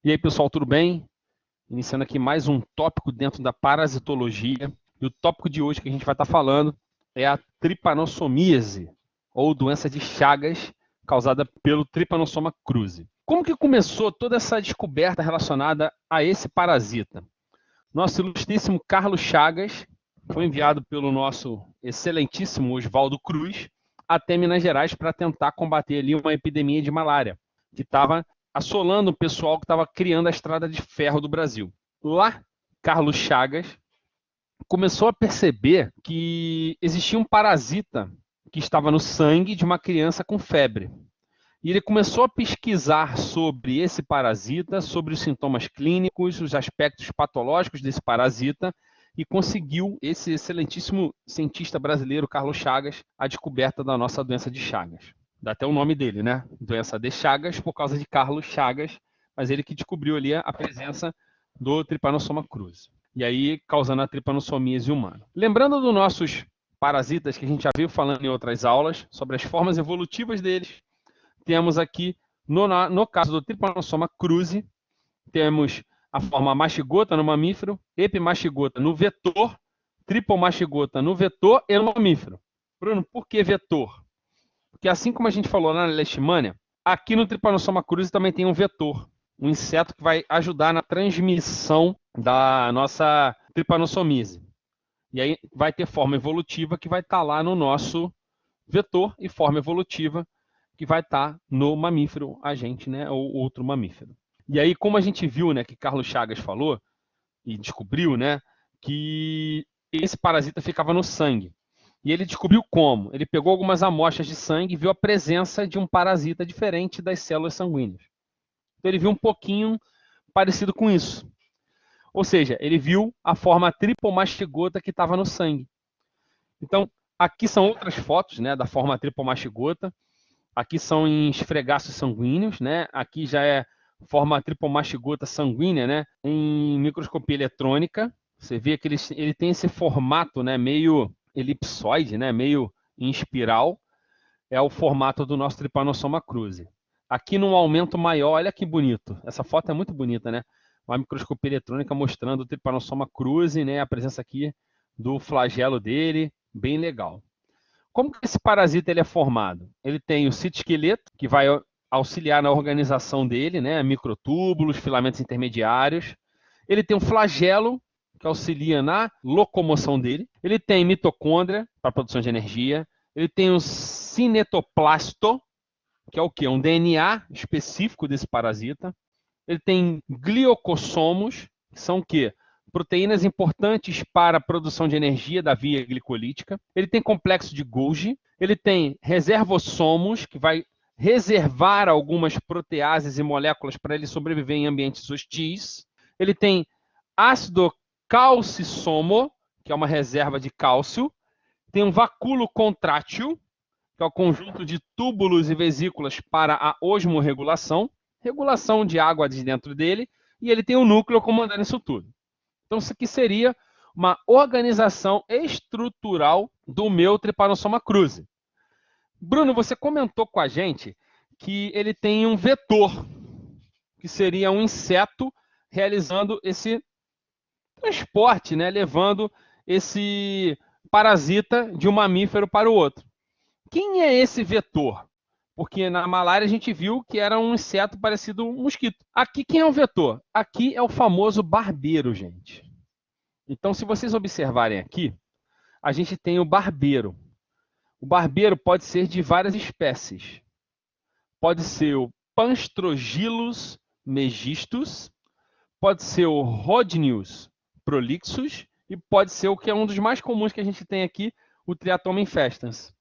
E aí, pessoal, tudo bem? Iniciando aqui mais um tópico dentro da parasitologia. E o tópico de hoje que a gente vai estar falando é a trypanosomíase, ou doença de Chagas, causada pelo Trypanosoma cruzi. Como que começou toda essa descoberta relacionada a esse parasita? Nosso ilustríssimo Carlos Chagas foi enviado pelo nosso excelentíssimo Oswaldo Cruz até Minas Gerais para tentar combater ali uma epidemia de malária, que estava assolando o pessoal que estava criando a estrada de ferro do Brasil. Lá, Carlos Chagas começou a perceber que existia um parasita que estava no sangue de uma criança com febre. E ele começou a pesquisar sobre esse parasita, sobre os sintomas clínicos, os aspectos patológicos desse parasita, e conseguiu, esse excelentíssimo cientista brasileiro, Carlos Chagas, a descoberta da nossa doença de Chagas. Dá até o nome dele, né? Doença de Chagas, por causa de Carlos Chagas, mas ele que descobriu ali a presença do Trypanosoma cruzi. E aí, causando a tripanossomíase humana. Lembrando dos nossos parasitas que a gente já viu falando em outras aulas, sobre as formas evolutivas deles, temos aqui, no caso do Trypanosoma cruzi, temos a forma mastigota no mamífero, epimastigota no vetor, tripomastigota no vetor e no mamífero. Bruno, por que vetor? Porque assim como a gente falou lá na leishmania, aqui no Trypanosoma cruzi também tem um vetor, um inseto que vai ajudar na transmissão da nossa trypanosomíase. E aí vai ter forma evolutiva que vai estar lá no nosso vetor e forma evolutiva que vai estar no mamífero agente, né, ou outro mamífero. E aí, como a gente viu, né, que Carlos Chagas falou e descobriu, né, que esse parasita ficava no sangue. E ele descobriu como? Ele pegou algumas amostras de sangue e viu a presença de um parasita diferente das células sanguíneas. Então ele viu um pouquinho parecido com isso. Ou seja, ele viu a forma tripomastigota que estava no sangue. Então, aqui são outras fotos, né, da forma tripomastigota. Aqui são em esfregaços sanguíneos, né? Aqui já é forma tripomastigota sanguínea, né? Em microscopia eletrônica. Você vê que ele tem esse formato, né? Meio elipsoide, né? Meio em espiral. É o formato do nosso Trypanosoma cruzi. Aqui num aumento maior, olha que bonito. Essa foto é muito bonita, né? Uma microscopia eletrônica mostrando o Trypanosoma cruzi, né? A presença aqui do flagelo dele, bem legal. Como que esse parasita ele é formado? Ele tem o citoesqueleto, que vai auxiliar na organização dele, né? Microtúbulos, filamentos intermediários. Ele tem um flagelo, que auxilia na locomoção dele. Ele tem mitocôndria, para a produção de energia. Ele tem o cinetoplasto, que é o quê? Um DNA específico desse parasita. Ele tem gliocossomos, que são o quê? Proteínas importantes para a produção de energia da via glicolítica. Ele tem complexo de Golgi. Ele tem reservossomos, que vai reservar algumas proteases e moléculas para ele sobreviver em ambientes hostis. Ele tem ácido calcissomo, que é uma reserva de cálcio. Tem um vacúolo contrátil, que é o conjunto de túbulos e vesículas para a osmorregulação, regulação de água de dentro dele, e ele tem um núcleo comandando isso tudo. Então, isso aqui seria uma organização estrutural do meu Trypanosoma cruzi. Bruno, você comentou com a gente que ele tem um vetor, que seria um inseto realizando esse transporte, né, levando esse parasita de um mamífero para o outro. Quem é esse vetor? Porque na malária a gente viu que era um inseto parecido um mosquito. Aqui quem é o vetor? Aqui é o famoso barbeiro, gente. Então, se vocês observarem aqui, a gente tem o barbeiro. O barbeiro pode ser de várias espécies. Pode ser o Panstrogylos megistus, pode ser o Rhodnius prolixus e pode ser o que é um dos mais comuns que a gente tem aqui, o Triatoma infestans.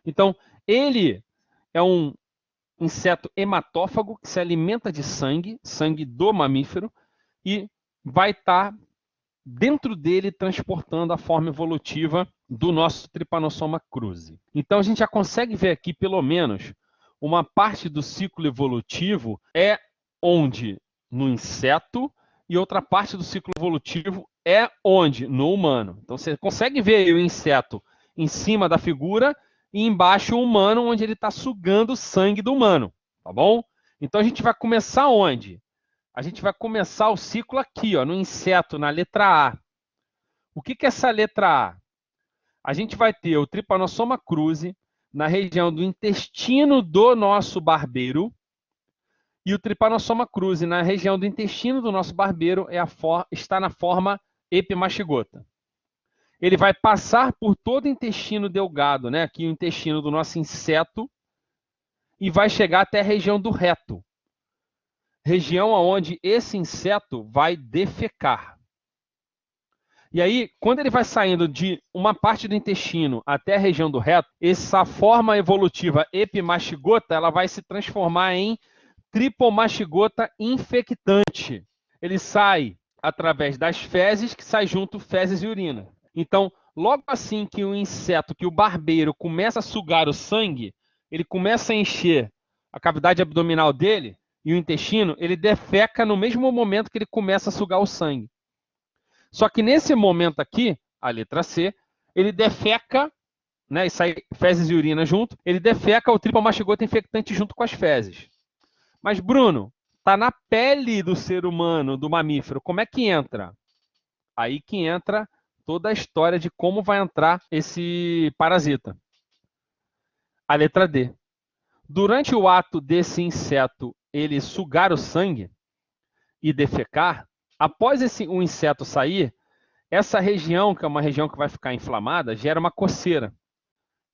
Então, ele é um inseto hematófago que se alimenta de sangue, sangue do mamífero, e vai estar dentro dele transportando a forma evolutiva do nosso Trypanosoma cruzi. Então a gente já consegue ver aqui, pelo menos, uma parte do ciclo evolutivo é onde? No inseto, e outra parte do ciclo evolutivo é onde? No humano. Então você consegue ver o inseto em cima da figura e embaixo o humano, onde ele está sugando o sangue do humano, tá bom? Então a gente vai começar onde? A gente vai começar o ciclo aqui, ó, no inseto, na letra A. O que é essa letra A? A gente vai ter o Trypanosoma cruzi na região do intestino do nosso barbeiro, e o Trypanosoma cruzi na região do intestino do nosso barbeiro está na forma epimastigota. Ele vai passar por todo o intestino delgado, né? Aqui o intestino do nosso inseto, e vai chegar até a região do reto, região onde esse inseto vai defecar. E aí, quando ele vai saindo de uma parte do intestino até a região do reto, essa forma evolutiva epimastigota, ela vai se transformar em tripomastigota infectante. Ele sai através das fezes, que sai junto fezes e urina. Então, logo assim que o inseto, que o barbeiro começa a sugar o sangue, ele começa a encher a cavidade abdominal dele e o intestino, ele defeca no mesmo momento que ele começa a sugar o sangue. Só que nesse momento aqui, a letra C, ele defeca, né, e sai fezes e urina junto, ele defeca o tripomastigota infectante junto com as fezes. Mas, Bruno, está na pele do ser humano, do mamífero, como é que entra? Aí que entra toda a história de como vai entrar esse parasita. A letra D. Durante o ato desse inseto ele sugar o sangue e defecar, após o inseto sair, essa região, que é uma região que vai ficar inflamada, gera uma coceira.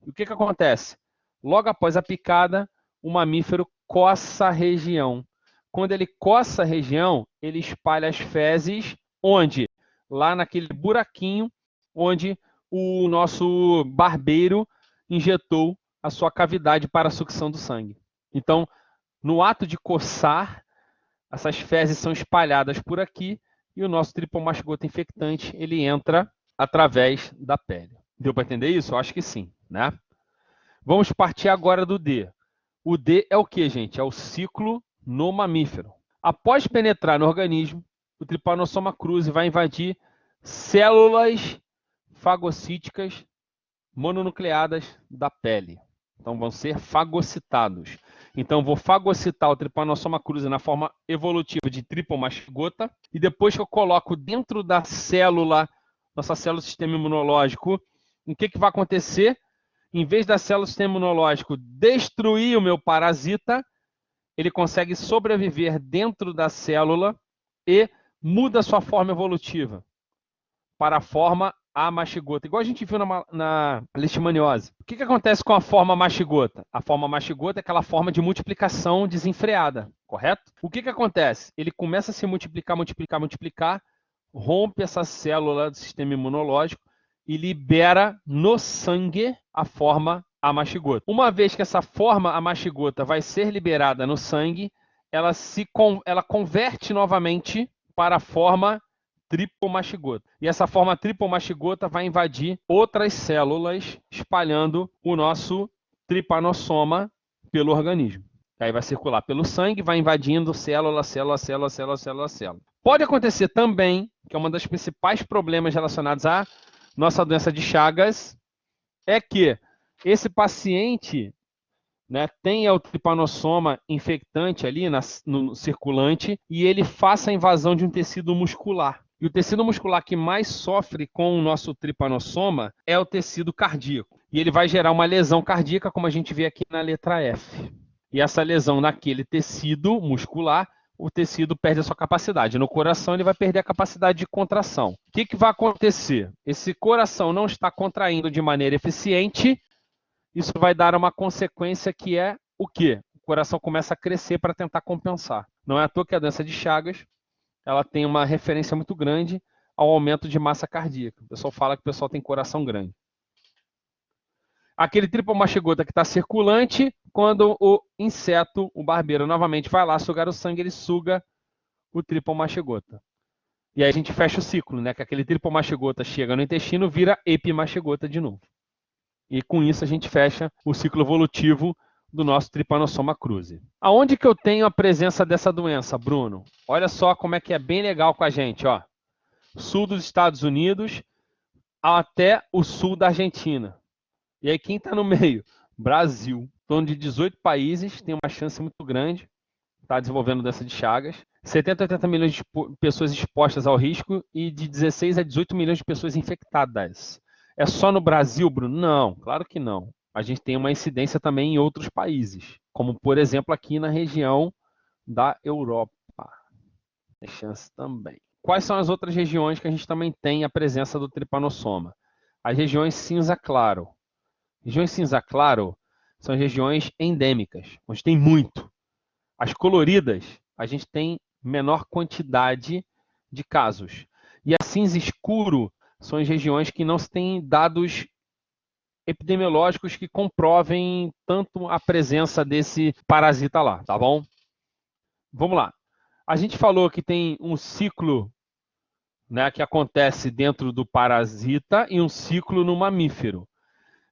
E o que acontece? Logo após a picada, o mamífero coça a região. Quando ele coça a região, ele espalha as fezes, onde? Lá naquele buraquinho onde o nosso barbeiro injetou a sua cavidade para a sucção do sangue. Então, no ato de coçar, essas fezes são espalhadas por aqui e o nosso tripomastigota infectante ele entra através da pele. Deu para entender isso? Eu acho que sim, né? Vamos partir agora do D. O D é o que, gente? É o ciclo no mamífero. Após penetrar no organismo, o Trypanosoma cruzi vai invadir células fagocíticas mononucleadas da pele. Então, vão ser fagocitados. Então, vou fagocitar o Trypanosoma cruzi na forma evolutiva de tripomastigota, e depois que eu coloco dentro da célula, nossa célula do sistema imunológico, o que vai acontecer? Em vez da célula do sistema imunológico destruir o meu parasita, ele consegue sobreviver dentro da célula e muda sua forma evolutiva para a forma amastigota, igual a gente viu na leishmaniose. O que acontece com a forma amastigota? A forma amastigota é aquela forma de multiplicação desenfreada, correto? O que acontece? Ele começa a se multiplicar, rompe essa célula do sistema imunológico e libera no sangue a forma amastigota. Uma vez que essa forma amastigota vai ser liberada no sangue, ela converte novamente para a forma tripomastigota. E essa forma tripomastigota vai invadir outras células, espalhando o nosso tripanossoma pelo organismo. Aí vai circular pelo sangue, vai invadindo célula. Pode acontecer também, que é um dos principais problemas relacionados à nossa doença de Chagas, é que esse paciente, né, tenha o tripanossoma infectante ali no circulante e ele faça a invasão de um tecido muscular. E o tecido muscular que mais sofre com o nosso tripanossoma é o tecido cardíaco. E ele vai gerar uma lesão cardíaca, como a gente vê aqui na letra F. E essa lesão naquele tecido muscular, o tecido perde a sua capacidade. No coração, ele vai perder a capacidade de contração. O que vai acontecer? Esse coração não está contraindo de maneira eficiente. Isso vai dar uma consequência que é o quê? O coração começa a crescer para tentar compensar. Não é à toa que a doença de Chagas ela tem uma referência muito grande ao aumento de massa cardíaca. O pessoal fala que o pessoal tem coração grande. Aquele tripomastigota que está circulante, quando o inseto, o barbeiro, novamente vai lá sugar o sangue, ele suga o tripomastigota. E aí a gente fecha o ciclo, né? Que aquele tripomastigota chega no intestino, vira epimastigota de novo. E com isso a gente fecha o ciclo evolutivo do nosso Trypanosoma cruzi. Aonde que eu tenho a presença dessa doença, Bruno? Olha só como é que é bem legal com a gente, ó. Sul dos Estados Unidos até o sul da Argentina. E aí quem está no meio? Brasil. Em torno de 18 países, tem uma chance muito grande. está desenvolvendo doença de Chagas, 70 a 80 milhões de pessoas expostas ao risco e de 16 a 18 milhões de pessoas infectadas. É só no Brasil, Bruno? Não, claro que não. A gente tem uma incidência também em outros países, como, por exemplo, aqui na região da Europa. Tem chance também. Quais são as outras regiões que a gente também tem a presença do tripanossoma? As regiões cinza claro. Regiões cinza claro são regiões endêmicas, onde tem muito. As coloridas, a gente tem menor quantidade de casos. E a cinza escuro são as regiões que não se tem dados epidemiológicos que comprovem tanto a presença desse parasita lá, tá bom? Vamos lá. A gente falou que tem um ciclo, né, que acontece dentro do parasita e um ciclo no mamífero.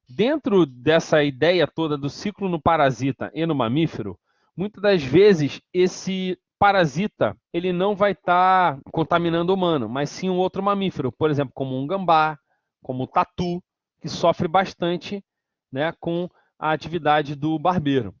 Dentro dessa ideia toda do ciclo no parasita e no mamífero, muitas das vezes esse parasita ele não vai estar contaminando o humano, mas sim um outro mamífero, por exemplo, como um gambá, como o tatu, que sofre bastante, né, com a atividade do barbeiro.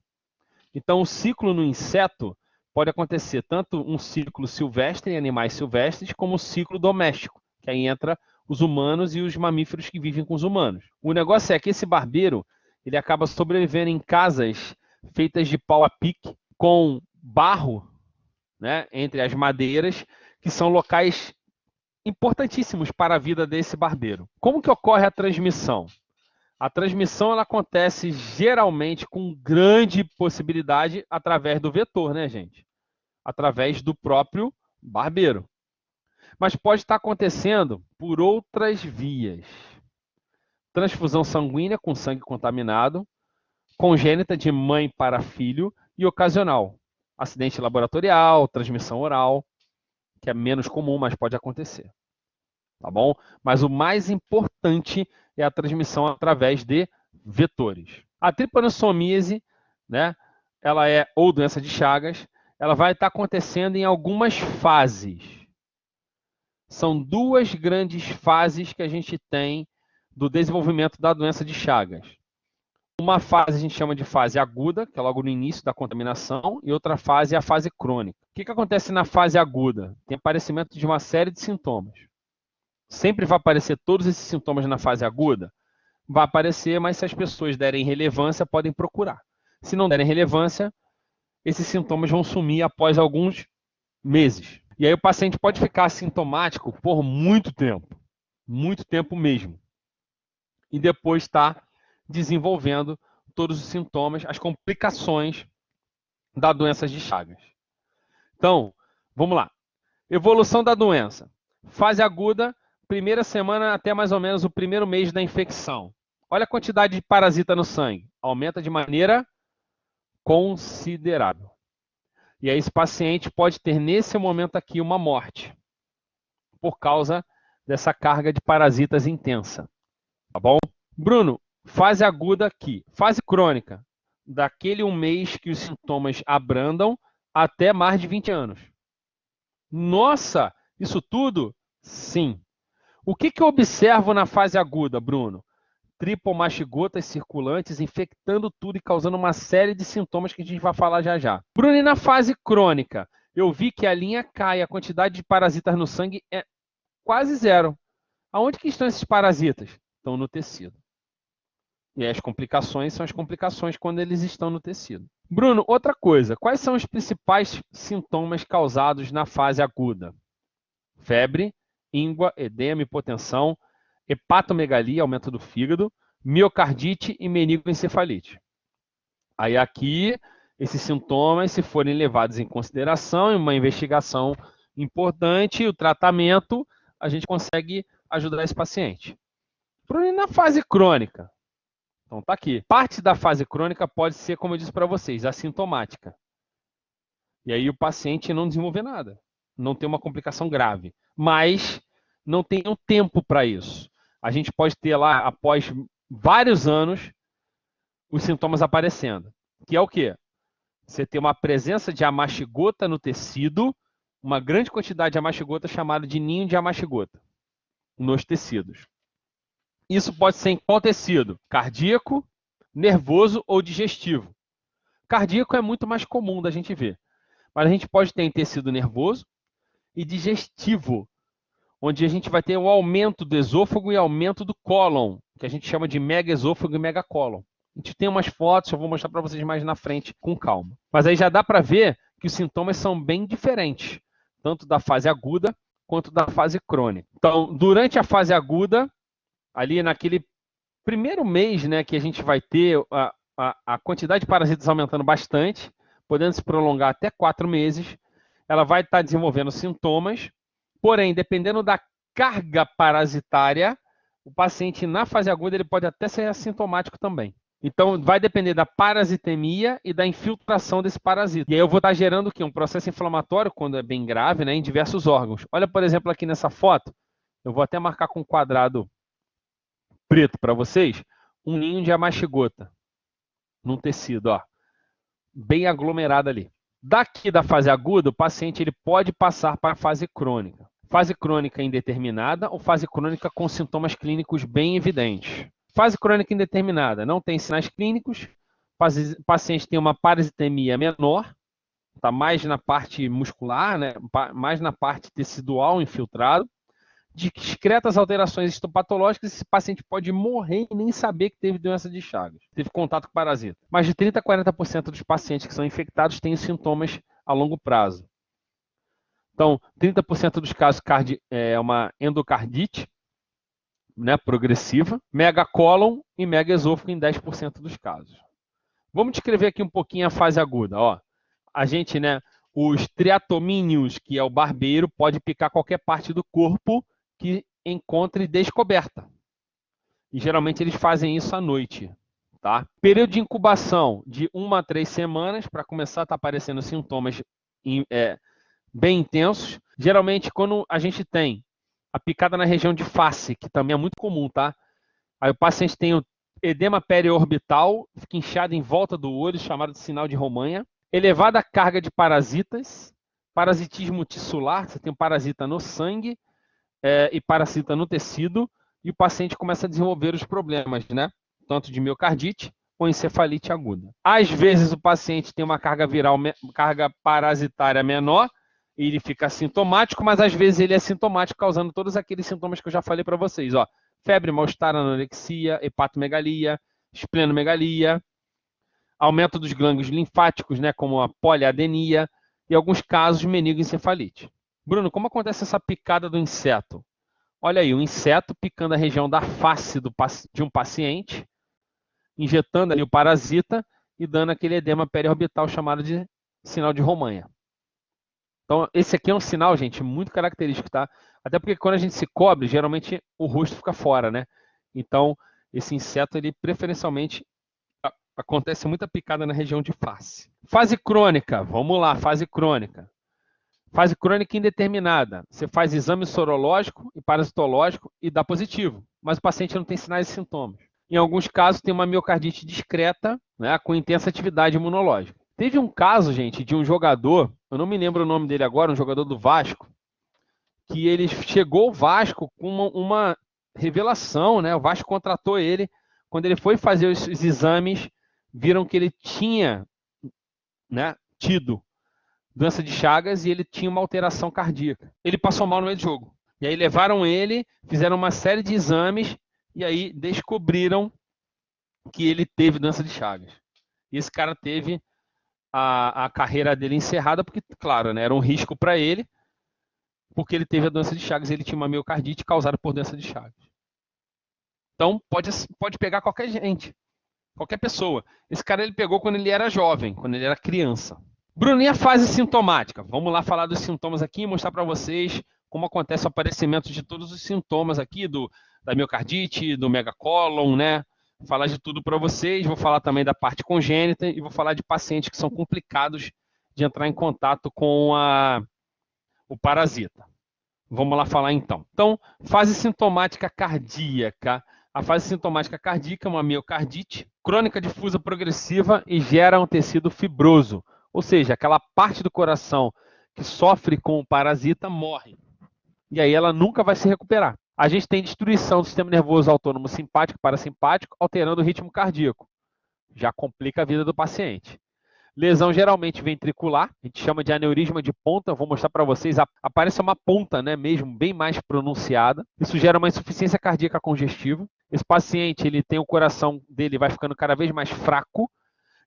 Então, o ciclo no inseto pode acontecer tanto um ciclo silvestre em animais silvestres, como um ciclo doméstico, que aí entra os humanos e os mamíferos que vivem com os humanos. O negócio é que esse barbeiro ele acaba sobrevivendo em casas feitas de pau a pique, com barro, né, entre as madeiras, que são locais importantíssimos para a vida desse barbeiro. Como que ocorre a transmissão? A transmissão ela acontece geralmente com grande possibilidade através do vetor, né, gente? Através do próprio barbeiro. Mas pode estar acontecendo por outras vias. Transfusão sanguínea com sangue contaminado, congênita de mãe para filho e ocasional. Acidente laboratorial, transmissão oral, que é menos comum, mas pode acontecer. Tá bom? Mas o mais importante é a transmissão através de vetores. A tripanossomíase, né, ela é, ou doença de Chagas, ela vai estar acontecendo em algumas fases. São duas grandes fases que a gente tem do desenvolvimento da doença de Chagas. Uma fase a gente chama de fase aguda, que é logo no início da contaminação, e outra fase é a fase crônica. O que acontece na fase aguda? Tem aparecimento de uma série de sintomas. Sempre vai aparecer todos esses sintomas na fase aguda? Vai aparecer, mas se as pessoas derem relevância, podem procurar. Se não derem relevância, esses sintomas vão sumir após alguns meses. E aí o paciente pode ficar assintomático por muito tempo mesmo. E depois está desenvolvendo todos os sintomas, as complicações da doença de Chagas. Então, vamos lá. Evolução da doença. Fase aguda, primeira semana até mais ou menos o primeiro mês da infecção. Olha a quantidade de parasita no sangue. Aumenta de maneira considerável. E aí esse paciente pode ter nesse momento aqui uma morte por causa dessa carga de parasitas intensa. Tá bom? Bruno, fase aguda aqui. Fase crônica, daquele um mês que os sintomas abrandam até mais de 20 anos. Nossa, isso tudo? Sim. O que eu observo na fase aguda, Bruno? Tripomastigotas circulantes infectando tudo e causando uma série de sintomas que a gente vai falar já já. Bruno, e na fase crônica? Eu vi que a linha cai, a quantidade de parasitas no sangue é quase zero. Aonde que estão esses parasitas? Estão no tecido. E as complicações são as complicações quando eles estão no tecido. Bruno, outra coisa. Quais são os principais sintomas causados na fase aguda? Febre, íngua, edema, hipotensão, hepatomegalia, aumento do fígado, miocardite e meningoencefalite. Aí aqui, esses sintomas, se forem levados em consideração em uma investigação importante, o tratamento, a gente consegue ajudar esse paciente. Bruno, na fase crônica? Então tá aqui. Parte da fase crônica pode ser, como eu disse para vocês, assintomática. E aí o paciente não desenvolver nada. Não tem uma complicação grave. Mas não tem um tempo para isso. A gente pode ter lá, após vários anos, os sintomas aparecendo. Que é o quê? Você tem uma presença de amashigota no tecido, uma grande quantidade de amashigota chamada de ninho de amashigota nos tecidos. Isso pode ser em qual tecido? Cardíaco, nervoso ou digestivo. Cardíaco é muito mais comum da gente ver. Mas a gente pode ter em tecido nervoso e digestivo, onde a gente vai ter o aumento do esôfago e aumento do cólon, que a gente chama de megaesôfago e megacólon. A gente tem umas fotos, eu vou mostrar para vocês mais na frente, com calma. Mas aí já dá para ver que os sintomas são bem diferentes, tanto da fase aguda quanto da fase crônica. Então, durante a fase aguda, ali naquele primeiro mês, né, que a gente vai ter a quantidade de parasitas aumentando bastante, podendo se prolongar até 4 meses, ela vai estar desenvolvendo sintomas, porém, dependendo da carga parasitária, o paciente na fase aguda ele pode até ser assintomático também. Então, vai depender da parasitemia e da infiltração desse parasita. E aí eu vou estar gerando o quê? Um processo inflamatório, quando é bem grave, né, em diversos órgãos. Olha, por exemplo, aqui nessa foto, eu vou até marcar com um quadrado preto para vocês, um ninho de amashigota num tecido, ó, bem aglomerado ali. Daqui da fase aguda, o paciente ele pode passar para a fase crônica. Fase crônica indeterminada ou fase crônica com sintomas clínicos bem evidentes. Fase crônica indeterminada, não tem sinais clínicos, o paciente tem uma parasitemia menor, está mais na parte muscular, né, mais na parte tecidual infiltrado, discretas alterações histopatológicas, esse paciente pode morrer e nem saber que teve doença de Chagas, teve contato com parasita. Mais de 30% a 40% dos pacientes que são infectados têm sintomas a longo prazo. Então, 30% dos casos é uma endocardite, né, progressiva, megacólon e megaesôfago em 10% dos casos. Vamos descrever aqui um pouquinho a fase aguda. Ó, a gente, né, os triatomíneos, que é o barbeiro, pode picar qualquer parte do corpo que encontre descoberta. E geralmente eles fazem isso à noite. Tá? Período de incubação de 1 a 3 semanas para começar a estar aparecendo sintomas bem intensos. Geralmente, quando a gente tem a picada na região de face, que também é muito comum, tá? Aí o paciente tem o edema periorbital, fica inchado em volta do olho, chamado de sinal de Romanha. Elevada carga de parasitas, parasitismo tissular, você tem um parasita no sangue e parasita no tecido, e o paciente começa a desenvolver os problemas, né? Tanto de miocardite ou encefalite aguda. Às vezes o paciente tem uma carga viral, carga parasitária menor, e ele fica assintomático, mas às vezes ele é sintomático, causando todos aqueles sintomas que eu já falei para vocês. Ó, febre, mal-estar, anorexia, hepatomegalia, esplenomegalia, aumento dos glândulos linfáticos, né, como a poliadenia, e em alguns casos, meningoencefalite. Bruno, como acontece essa picada do inseto? Olha aí, o inseto picando a região da face de um paciente, injetando ali o parasita e dando aquele edema periorbital chamado de sinal de Romanha. Então, esse aqui é um sinal, gente, muito característico, tá? Até porque quando a gente se cobre, geralmente o rosto fica fora, né? Então, esse inseto, ele preferencialmente acontece muita picada na região de face. Fase crônica, vamos lá, fase crônica. Fase crônica indeterminada. Você faz exame sorológico e parasitológico e dá positivo, mas o paciente não tem sinais e sintomas. Em alguns casos, tem uma miocardite discreta, né, com intensa atividade imunológica. Teve um caso, gente, de um jogador, eu não me lembro o nome dele agora, um jogador do Vasco, que ele chegou ao Vasco com uma revelação, né? O Vasco contratou ele. Quando ele foi fazer os exames, viram que ele tinha, né, tido doença de Chagas e ele tinha uma alteração cardíaca. Ele passou mal no meio do jogo. E aí levaram ele, fizeram uma série de exames e aí descobriram que ele teve doença de Chagas. E esse cara teve a carreira dele encerrada porque, claro, né, era um risco para ele, porque ele teve a doença de Chagas e ele tinha uma miocardite causada por doença de Chagas. Então, pode pegar qualquer gente, qualquer pessoa. Esse cara ele pegou quando ele era jovem, quando ele era criança. Bruno, e a fase sintomática? Vamos lá falar dos sintomas aqui e mostrar para vocês como acontece o aparecimento de todos os sintomas aqui, da miocardite, do megacólon, né? Vou falar de tudo para vocês, vou falar também da parte congênita e vou falar de pacientes que são complicados de entrar em contato com o parasita. Vamos lá falar então. Então, fase sintomática cardíaca. A fase sintomática cardíaca é uma miocardite crônica difusa progressiva e gera um tecido fibroso, ou seja, aquela parte do coração que sofre com o parasita morre. E aí ela nunca vai se recuperar. A gente tem destruição do sistema nervoso autônomo simpático e parasimpático, alterando o ritmo cardíaco. Já complica a vida do paciente. Lesão geralmente ventricular, a gente chama de aneurisma de ponta, vou mostrar para vocês, aparece uma ponta, né, mesmo, bem mais pronunciada. Isso gera uma insuficiência cardíaca congestiva. Esse paciente, ele tem o coração dele, vai ficando cada vez mais fraco,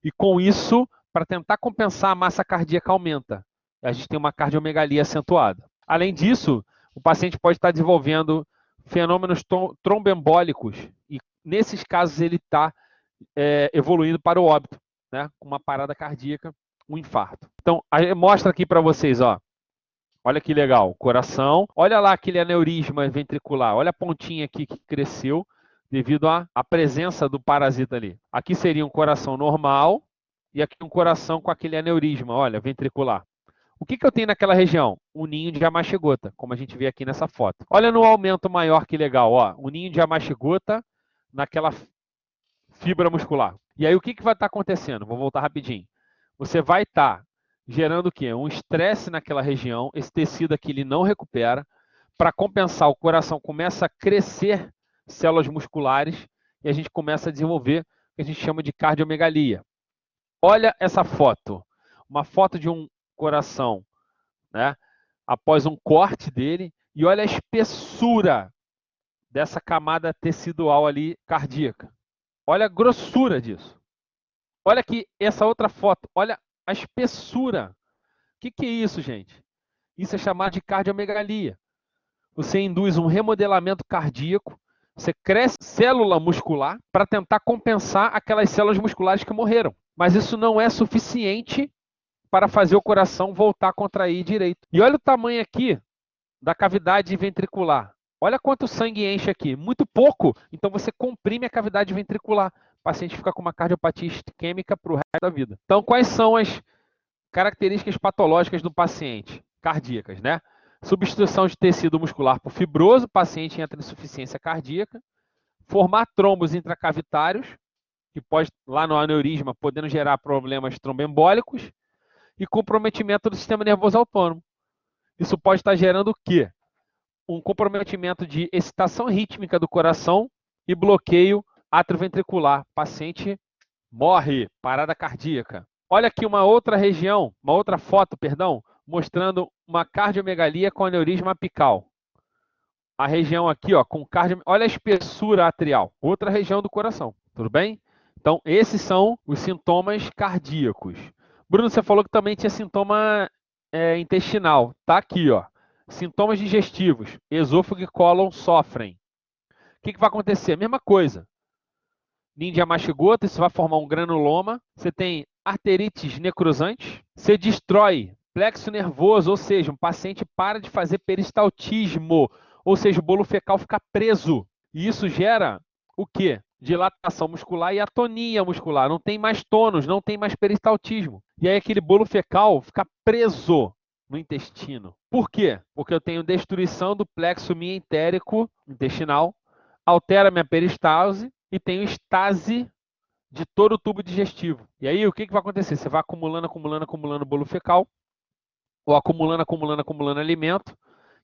e com isso, para tentar compensar, a massa cardíaca aumenta. A gente tem uma cardiomegalia acentuada. Além disso, o paciente pode estar desenvolvendo fenômenos tromboembólicos, e nesses casos ele está evoluindo para o óbito, né? Com uma parada cardíaca, um infarto. Então, mostra aqui para vocês, ó. Olha que legal, coração. Olha lá aquele aneurisma ventricular. Olha a pontinha aqui que cresceu devido à presença do parasita ali. Aqui seria um coração normal e aqui um coração com aquele aneurisma, olha, ventricular. O que eu tenho naquela região? Um ninho de amashigota, como a gente vê aqui nessa foto. Olha no aumento maior, que legal, ó. Um ninho de amashigota naquela fibra muscular. E aí o que vai estar acontecendo? Vou voltar rapidinho. Você vai estar gerando o quê? Um estresse naquela região, esse tecido aqui ele não recupera. Para compensar, o coração começa a crescer células musculares e a gente começa a desenvolver o que a gente chama de cardiomegalia. Olha essa foto. Uma foto de um coração, né, após um corte dele, e olha a espessura dessa camada tecidual ali cardíaca. Olha a grossura disso. Olha aqui essa outra foto. Olha a espessura. O que é isso, gente? Isso é chamado de cardiomegalia. Você induz um remodelamento cardíaco, você cresce célula muscular para tentar compensar aquelas células musculares que morreram. Mas isso não é suficiente para fazer o coração voltar a contrair direito. E olha o tamanho aqui da cavidade ventricular. Olha quanto sangue enche aqui. Muito pouco, então você comprime a cavidade ventricular. O paciente fica com uma cardiopatia isquêmica para o resto da vida. Então, quais são as características patológicas do paciente? Cardíacas, né? Substituição de tecido muscular por fibroso, o paciente entra em insuficiência cardíaca. Formar trombos intracavitários, que pode, lá no aneurisma, podendo gerar problemas tromboembólicos. E comprometimento do sistema nervoso autônomo. Isso pode estar gerando o quê? Um comprometimento de excitação rítmica do coração e bloqueio atrioventricular. O paciente morre, parada cardíaca. Olha aqui uma outra região, uma outra foto, perdão, mostrando uma cardiomegalia com aneurisma apical. A região aqui, ó, com olha a espessura atrial, outra região do coração, tudo bem? Então, esses são os sintomas cardíacos. Bruno, você falou que também tinha sintoma intestinal. Tá aqui, ó. Sintomas digestivos. Esôfago e cólon sofrem. O que vai acontecer? A mesma coisa. Ninho de amashigota, isso vai formar um granuloma. Você tem arterites necrosantes. Você destrói plexo nervoso, ou seja, um paciente para de fazer peristaltismo, ou seja, o bolo fecal fica preso. E isso gera o quê? Dilatação muscular e atonia muscular. Não tem mais tônus, não tem mais peristaltismo. E aí aquele bolo fecal fica preso no intestino. Por quê? Porque eu tenho destruição do plexo mientérico intestinal, altera minha peristalse e tenho estase de todo o tubo digestivo. E aí o que vai acontecer? Você vai acumulando bolo fecal, ou acumulando alimento,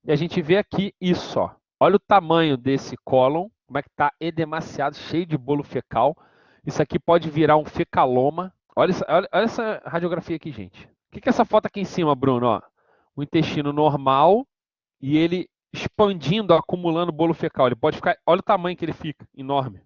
e a gente vê aqui isso, ó. Olha o tamanho desse cólon, como é que está edemaciado, cheio de bolo fecal. Isso aqui pode virar um fecaloma. Olha essa radiografia aqui, gente. O que é essa foto aqui em cima, Bruno? Ó, o intestino normal e ele expandindo, acumulando bolo fecal. Ele pode ficar. Olha o tamanho que ele fica, enorme.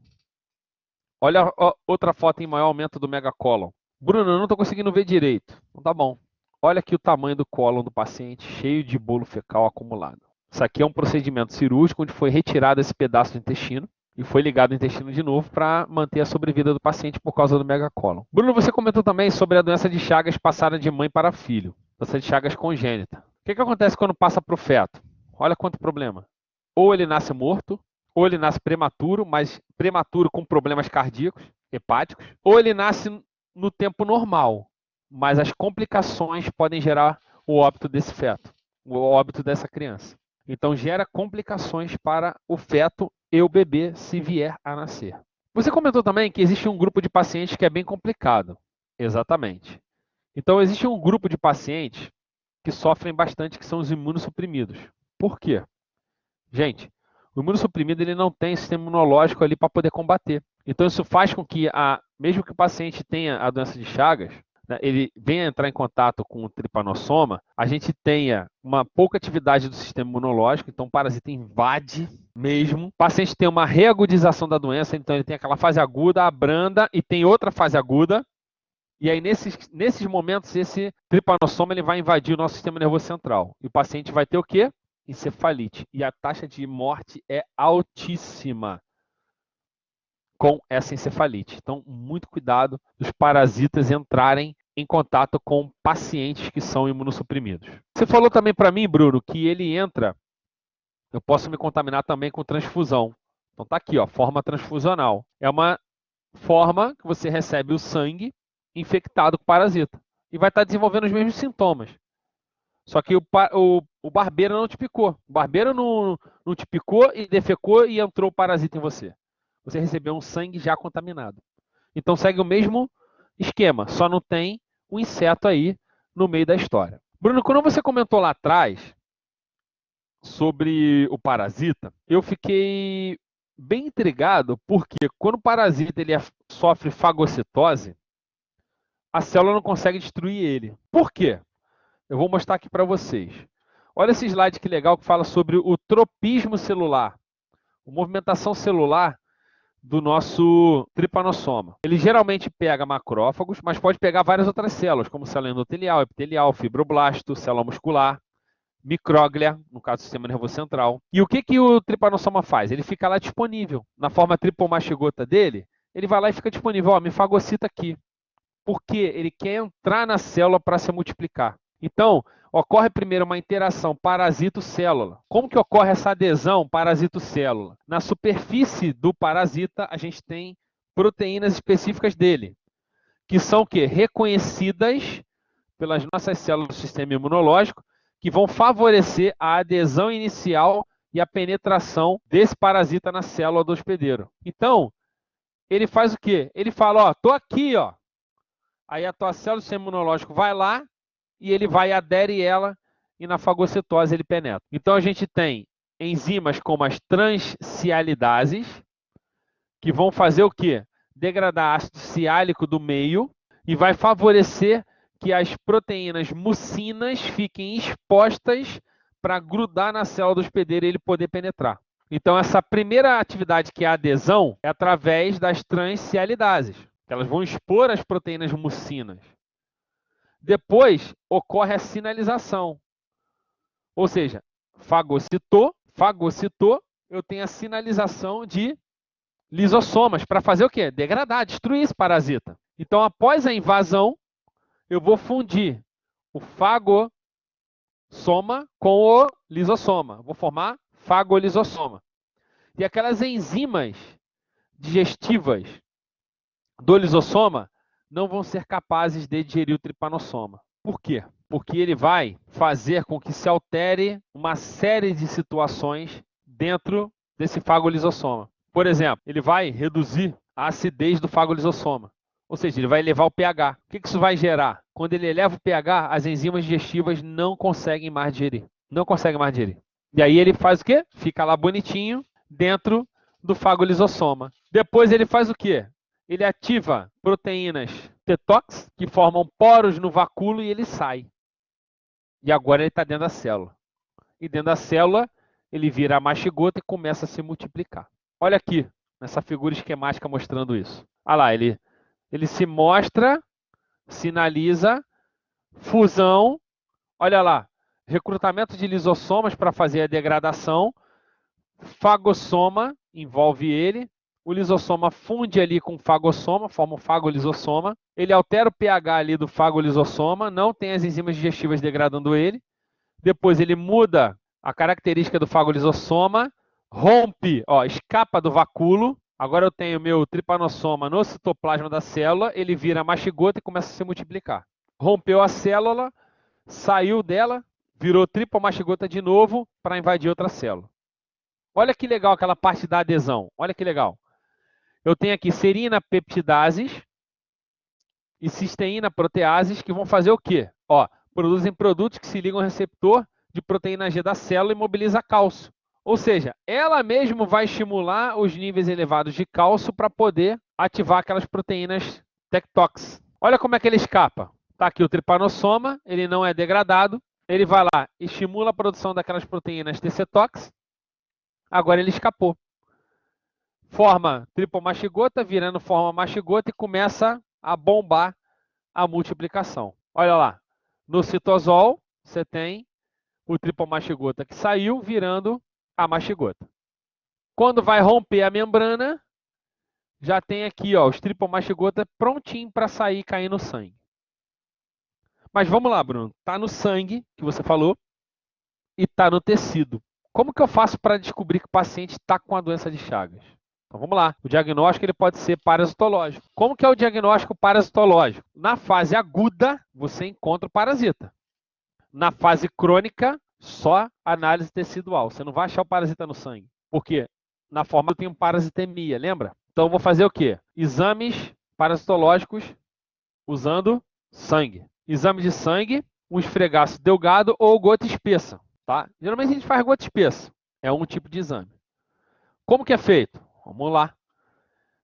Olha outra foto em maior aumento do megacólon. Bruno, eu não estou conseguindo ver direito. Não tá bom. Olha aqui o tamanho do cólon do paciente, cheio de bolo fecal acumulado. Isso aqui é um procedimento cirúrgico onde foi retirado esse pedaço do intestino e foi ligado o intestino de novo para manter a sobrevida do paciente por causa do megacólon. Bruno, você comentou também sobre a doença de Chagas passada de mãe para filho, doença de Chagas congênita. O que acontece quando passa para o feto? Olha quanto problema. Ou ele nasce morto, ou ele nasce prematuro, mas prematuro com problemas cardíacos, hepáticos, ou ele nasce no tempo normal, mas as complicações podem gerar o óbito desse feto, o óbito dessa criança. Então, gera complicações para o feto e o bebê se vier a nascer. Você comentou também que existe um grupo de pacientes que é bem complicado. Exatamente. Então, existe um grupo de pacientes que sofrem bastante, que são os imunossuprimidos. Por quê? Gente, o imunossuprimido ele não tem sistema imunológico ali para poder combater. Então, isso faz com que, mesmo que o paciente tenha a doença de Chagas, né, ele venha entrar em contato com o tripanossoma, a gente tenha uma pouca atividade do sistema imunológico, então o parasita invade mesmo. O paciente tem uma reagudização da doença, então ele tem aquela fase aguda, abranda e tem outra fase aguda. E aí, nesses momentos, esse tripanossoma ele vai invadir o nosso sistema nervoso central. E o paciente vai ter o quê? Encefalite. E a taxa de morte é altíssima com essa encefalite. Então, muito cuidado dos parasitas entrarem em contato com pacientes que são imunossuprimidos. Você falou também para mim, Bruno, que ele entra, eu posso me contaminar também com transfusão. Então tá aqui, ó, forma transfusional. É uma forma que você recebe o sangue infectado com parasita e vai estar desenvolvendo os mesmos sintomas. Só que o barbeiro não te picou. O barbeiro não te picou e defecou e entrou o parasita em você. Você recebeu um sangue já contaminado. Então segue o mesmo esquema, só não tem um inseto aí no meio da história. Bruno, quando você comentou lá atrás sobre o parasita, eu fiquei bem intrigado porque quando o parasita ele sofre fagocitose, a célula não consegue destruir ele. Por quê? Eu vou mostrar aqui para vocês. Olha esse slide que legal que fala sobre o tropismo celular, a movimentação celular do nosso tripanossoma. Ele geralmente pega macrófagos, mas pode pegar várias outras células, como célula endotelial, epitelial, fibroblasto, célula muscular, micróglia, no caso do sistema nervoso central. E o que o tripanossoma faz? Ele fica lá disponível. Na forma tripomastigota dele, ele vai lá e fica disponível. Ó, me fagocita aqui. Porque ele quer entrar na célula para se multiplicar. Então, ocorre primeiro uma interação parasito-célula. Como que ocorre essa adesão parasito-célula? Na superfície do parasita, a gente tem proteínas específicas dele, que são o quê? Reconhecidas pelas nossas células do sistema imunológico, que vão favorecer a adesão inicial e a penetração desse parasita na célula do hospedeiro. Então, ele faz o quê? Ele fala, ó, tô aqui, ó. Aí a tua célula do sistema imunológico vai lá e ele vai adere ela e na fagocitose ele penetra. Então a gente tem enzimas como as transcialidases, que vão fazer o quê? Degradar ácido ciálico do meio e vai favorecer que as proteínas mucinas fiquem expostas para grudar na célula do hospedeiro e ele poder penetrar. Então essa primeira atividade, que é a adesão, é através das transcialidases. Elas vão expor as proteínas mucinas. Depois ocorre a sinalização. Ou seja, fagocitou, eu tenho a sinalização de lisossomas para fazer o quê? Degradar, destruir esse parasita. Então, após a invasão, eu vou fundir o fagossoma com o lisossoma. Vou formar fagolisossoma. E aquelas enzimas digestivas do lisossoma não vão ser capazes de digerir o tripanossoma. Por quê? Porque ele vai fazer com que se altere uma série de situações dentro desse fagolisossoma. Por exemplo, ele vai reduzir a acidez do fagolisossoma. Ou seja, ele vai elevar o pH. O que isso vai gerar? Quando ele eleva o pH, as enzimas digestivas não conseguem mais digerir. Não conseguem mais digerir. E aí ele faz o quê? Fica lá bonitinho dentro do fagolisossoma. Depois ele faz o quê? Ele ativa proteínas detox, que formam poros no vacúolo e ele sai. E agora ele está dentro da célula. E dentro da célula, ele vira a mastigota e começa a se multiplicar. Olha aqui, nessa figura esquemática mostrando isso. Olha lá, ele se mostra, sinaliza, fusão, olha lá, recrutamento de lisossomas para fazer a degradação, fagossoma envolve ele, o lisossoma funde ali com o fagossoma, forma o fagolisossoma, ele altera o pH ali do fagolisossoma, não tem as enzimas digestivas degradando ele, depois ele muda a característica do fagolisossoma, rompe, ó, escapa do vacúolo, agora eu tenho meu tripanossoma no citoplasma da célula, ele vira mastigota e começa a se multiplicar. Rompeu a célula, saiu dela, virou tripomastigota de novo para invadir outra célula. Olha que legal aquela parte da adesão, olha que legal. Eu tenho aqui serina peptidases e cisteína proteases que vão fazer o quê? Ó, produzem produtos que se ligam ao receptor de proteína G da célula e mobiliza cálcio. Ou seja, ela mesmo vai estimular os níveis elevados de cálcio para poder ativar aquelas proteínas tectox. Olha como é que ele escapa. Está aqui o tripanossoma, ele não é degradado, ele vai lá, estimula a produção daquelas proteínas TC-tox, agora ele escapou. Forma tripomastigota, virando forma mastigota e começa a bombar a multiplicação. Olha lá, no citosol você tem o tripomastigota que saiu virando a mastigota. Quando vai romper a membrana, já tem aqui ó, os tripomastigota prontinho para sair e cair no sangue. Mas vamos lá, Bruno. Está no sangue, que você falou, e está no tecido. Como que eu faço para descobrir que o paciente está com a doença de Chagas? Então vamos lá. O diagnóstico ele pode ser parasitológico. Como que é o diagnóstico parasitológico? Na fase aguda, você encontra o parasita. Na fase crônica, só análise tecidual. Você não vai achar o parasita no sangue. Por quê? Na forma eu tenho parasitemia, lembra? Então eu vou fazer o quê? Exames parasitológicos usando sangue. Exame de sangue, um esfregaço delgado ou gota espessa. Tá? Geralmente a gente faz gota espessa. É um tipo de exame. Como que é feito? Vamos lá.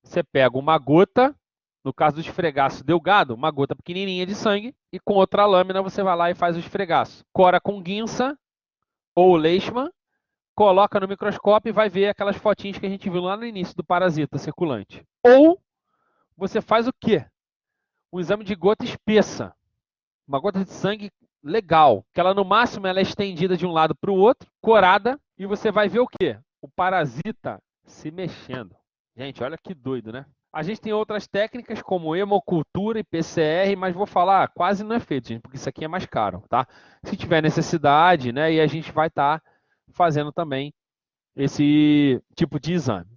Você pega uma gota, no caso do esfregaço delgado, uma gota pequenininha de sangue, e com outra lâmina você vai lá e faz o esfregaço. Cora com guinça ou Leishman, coloca no microscópio e vai ver aquelas fotinhas que a gente viu lá no início do parasita circulante. Ou você faz o quê? Um exame de gota espessa. Uma gota de sangue legal, que ela no máximo ela é estendida de um lado para o outro, corada, e você vai ver o quê? O parasita se mexendo. Gente, olha que doido, né? A gente tem outras técnicas como hemocultura e PCR, mas vou falar, quase não é feito, gente, porque isso aqui é mais caro, tá? Se tiver necessidade, né, e a gente vai estar fazendo também esse tipo de exame.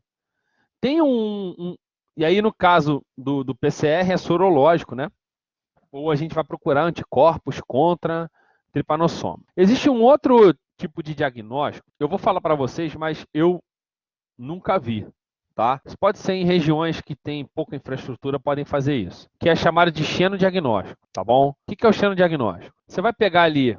Tem e aí no caso do PCR é sorológico, né? Ou a gente vai procurar anticorpos contra tripanossoma. Existe um outro tipo de diagnóstico, eu vou falar para vocês, mas eu nunca vi, tá? Isso pode ser em regiões que têm pouca infraestrutura, podem fazer isso, que é chamado de xenodiagnóstico, tá bom? O que é o xenodiagnóstico? Você vai pegar ali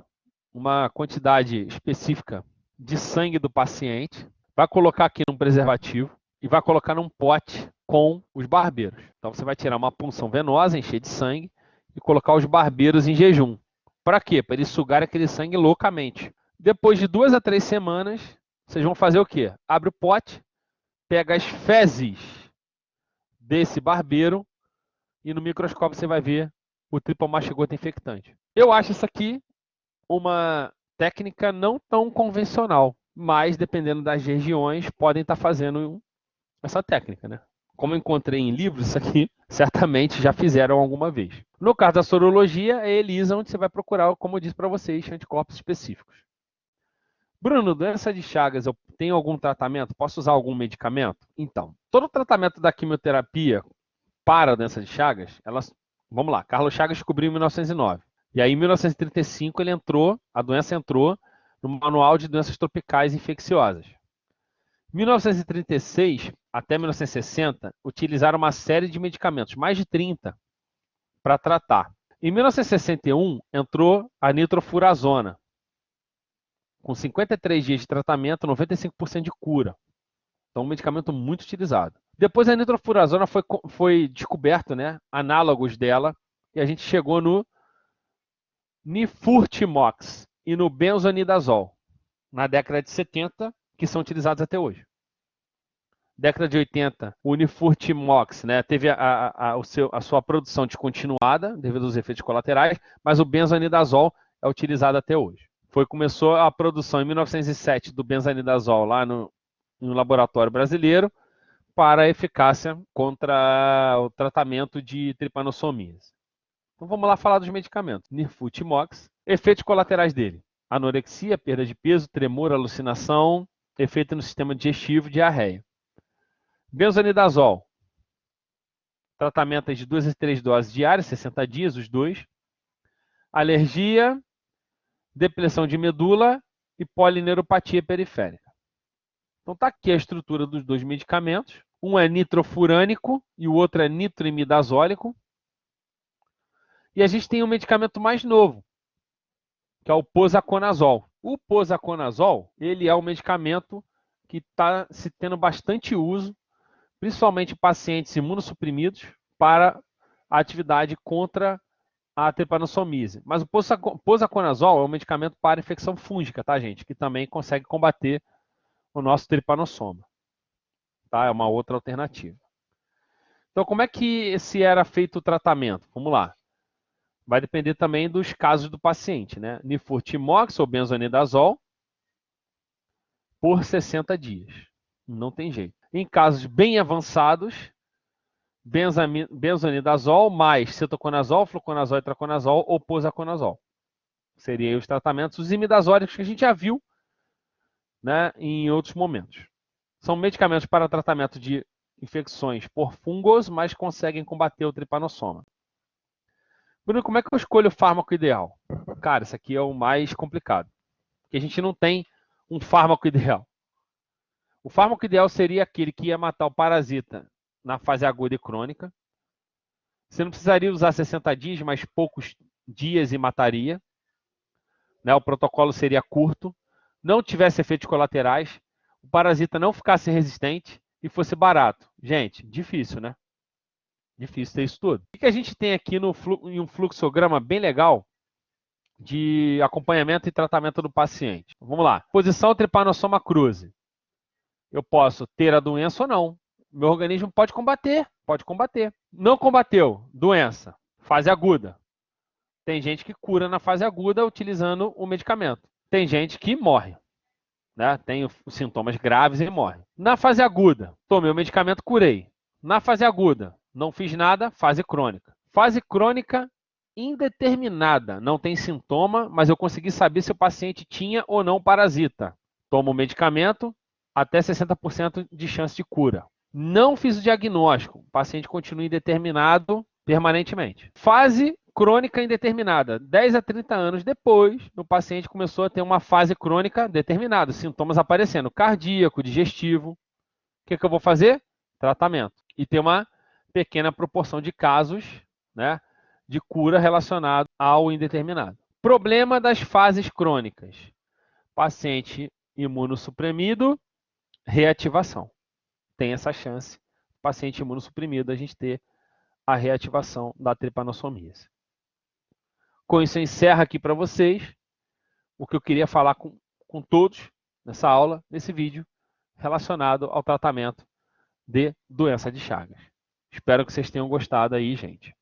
uma quantidade específica de sangue do paciente, vai colocar aqui num preservativo e vai colocar num pote com os barbeiros. Então você vai tirar uma punção venosa, encher de sangue, e colocar os barbeiros em jejum. Para quê? Para eles sugarem aquele sangue loucamente. Depois de 2 a 3 semanas, vocês vão fazer o quê? Abre o pote, pega as fezes desse barbeiro e no microscópio você vai ver o tripomastigota infectante. Eu acho isso aqui uma técnica não tão convencional, mas dependendo das regiões podem estar fazendo essa técnica, né? Como eu encontrei em livros, isso aqui certamente já fizeram alguma vez. No caso da sorologia, é ELISA, onde você vai procurar, como eu disse para vocês, anticorpos específicos. Bruno, doença de Chagas, eu tenho algum tratamento? Posso usar algum medicamento? Então, todo o tratamento da quimioterapia para a doença de Chagas, vamos lá, Carlos Chagas descobriu em 1909. E aí, em 1935, a doença entrou no Manual de Doenças Tropicais Infecciosas. Em 1936 até 1960, utilizaram uma série de medicamentos, mais de 30, para tratar. Em 1961, entrou a nitrofurazona, com 53 dias de tratamento, 95% de cura. Então, um medicamento muito utilizado. Depois a nitrofurazona foi descoberto, né, análogos dela, e a gente chegou no nifurtimox e no benzonidazol, na década de 70, que são utilizados até hoje. Década de 80, o Nifurtimox, né, teve a sua produção descontinuada devido aos efeitos colaterais, mas o benzonidazol é utilizado até hoje. Começou a produção em 1907 do benzonidazol lá no laboratório brasileiro para a eficácia contra o tratamento de tripanossomias. Então vamos lá falar dos medicamentos. Nifurtimox, efeitos colaterais dele: anorexia, perda de peso, tremor, alucinação, efeito no sistema digestivo, diarreia. Benzonidazol, tratamento de 2 a 3 doses diárias, 60 dias, os dois. Alergia, depressão de medula e polineuropatia periférica. Então tá aqui a estrutura dos dois medicamentos. Um é nitrofurânico e o outro é nitroimidazólico. E a gente tem um medicamento mais novo, que é o posaconazol. O posaconazol, ele é um medicamento que está se tendo bastante uso, principalmente pacientes imunossuprimidos, para a atividade contra a tripanossomíase. Mas o posaconazol é um medicamento para infecção fúngica, tá, gente? Que também consegue combater o nosso tripanossoma. Tá? É uma outra alternativa. Então, como é que se era feito o tratamento? Vamos lá. Vai depender também dos casos do paciente, né? Nifurtimox ou benzonidazol por 60 dias. Não tem jeito. Em casos bem avançados, benzonidazol mais cetoconazol, fluconazol, itraconazol ou posaconazol. Seriam os tratamentos, os imidazólicos que a gente já viu, né, em outros momentos. São medicamentos para tratamento de infecções por fungos, mas conseguem combater o tripanossoma. Bruno, como é que eu escolho o fármaco ideal? Cara, isso aqui é o mais complicado. Porque a gente não tem um fármaco ideal. O fármaco ideal seria aquele que ia matar o parasita na fase aguda e crônica. Você não precisaria usar 60 dias, mas poucos dias e mataria. Né? O protocolo seria curto. Não tivesse efeitos colaterais. O parasita não ficasse resistente e fosse barato. Gente, difícil, né? Difícil ter isso tudo. O que a gente tem aqui em um fluxograma bem legal de acompanhamento e tratamento do paciente? Vamos lá. Posição tripanossoma cruzi. Eu posso ter a doença ou não. Meu organismo pode combater. Pode combater. Não combateu. Doença. Fase aguda. Tem gente que cura na fase aguda utilizando o medicamento. Tem gente que morre. Né? Tem os sintomas graves e morre. Na fase aguda, tomei o medicamento, curei. Na fase aguda, não fiz nada, fase crônica. Fase crônica indeterminada, não tem sintoma, mas eu consegui saber se o paciente tinha ou não parasita. Tomo o medicamento, até 60% de chance de cura. Não fiz o diagnóstico, o paciente continua indeterminado permanentemente. Fase crônica indeterminada. 10 a 30 anos depois, o paciente começou a ter uma fase crônica determinada, sintomas aparecendo, cardíaco, digestivo. O que eu vou fazer? Tratamento. E tem uma pequena proporção de casos, né, de cura relacionado ao indeterminado. Problema das fases crônicas. Paciente imunossuprimido, reativação. Tem essa chance, paciente imunossuprimido, a gente ter a reativação da tripanossomíase. Com isso, eu encerro aqui para vocês o que eu queria falar com todos nessa aula, nesse vídeo, relacionado ao tratamento de doença de Chagas. Espero que vocês tenham gostado aí, gente.